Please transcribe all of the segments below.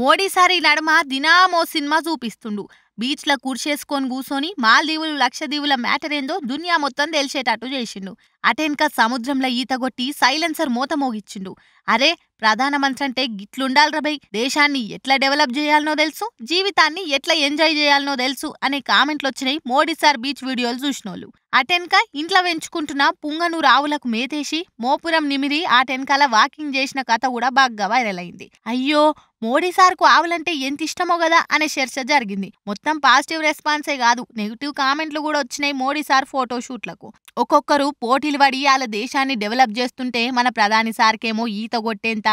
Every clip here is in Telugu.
మోడీ సార్ ఈ నడుమ దినామో సినిమా చూపిస్తుండు. బీచ్‌ల కుర్చేసుకొని కూసోని మాల్దీవులు, లక్షద్వీపుల మ్యాటర్ ఏందో దునియా మొత్తం తెలిసేటట్టు చేసిండు. అటెనక సముద్రంలో ఈత కొట్టి సైలెన్సర్ మోత మోగిచ్చిండు. అరే ప్రధానమంత్రి అంటే గిట్లుండాలిరా బై, దేశాన్ని ఎట్లా డెవలప్ చేయాలనో తెలుసు, జీవితాన్ని ఎట్లా ఎంజాయ్ చేయాలనో తెలుసు అనే కామెంట్లు వచ్చినాయి మోడీ సార్ బీచ్ వీడియోలు చూసినోళ్ళు. అటెనక ఇంట్లో పెంచుకుంటున్న పుంగనూరు ఆవులకు మేతేసి మోపురం నిమిరి ఆటెనకాల వాకింగ్ చేసిన కథ కూడా బాగా వైరల్ అయింది. అయ్యో మోడీ సార్కు ఆవులంటే ఎంత ఇష్టమో కదా అనే చర్చ జరిగింది. మొత్తం పాజిటివ్ రెస్పాన్సే కాదు, నెగిటివ్ కామెంట్లు కూడా వచ్చినాయి మోడీ సార్ ఫోటోషూట్లకు. ఒక్కొక్కరు పోటీలు పడి వాళ్ళ దేశాన్ని డెవలప్ చేస్తుంటే మన ప్రధాని సార్కేమో ఈత కొట్టేంత,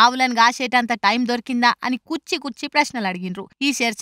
ఆవులను కాసేటంత టైం దొరికిందా అని కుచ్చి కుచ్చి ప్రశ్నలు అడిగిండ్రు. ఈ చర్చ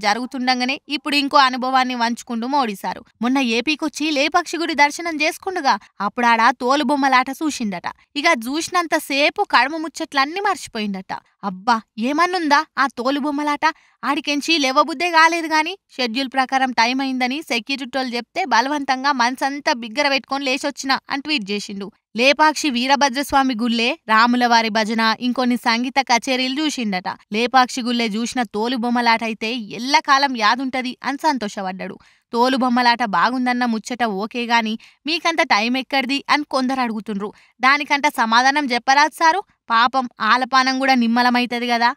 జరుగుతుండగానే ఇప్పుడు ఇంకో అనుభవాన్ని వంచుకుంటూ మోడీ సారు మొన్న ఏపీకొచ్చి లేపక్షి గుడి దర్శనం చేసుకుండగా అప్పుడాడ తోలు బొమ్మలాట చూసిండట. ఇక చూసినంత సేపు కడుమ ముచ్చట్లన్నీ మర్చిపోయిందట. అబ్బా ఏమన్నుందా ఆ తోలు బొమ్మలాట, ఆడికెంచి లేవబుద్దే కాలేదు గాని షెడ్యూల్ ప్రకారం టైం అయిందని సెక్యూరిటీలు చెప్తే బలవంతంగా మనసంతా బిగ్గర పెట్టుకొని లేచొచ్చిన అని ట్వీట్ చేసిండు. లేపాక్షి వీరభద్రస్వామి గుళ్ళే, రాములవారి భజన, ఇంకొన్ని సంగీత కచేరీలు చూసిండట. లేపాక్షి గుళ్ళే చూసిన తోలు బొమ్మలాట అయితే ఎల్లకాలం యాదుంటది అని సంతోషపడ్డాడు. తోలు బొమ్మలాట బాగుందన్న ముచ్చట ఓకే గాని మీకంత టైం ఎక్కడిది అని కొందరు అడుగుతుండ్రు. దానికంట సమాధానం చెప్పరాదు సారు, పాపం ఆలపానం కూడా నిమ్మలమైతది కదా.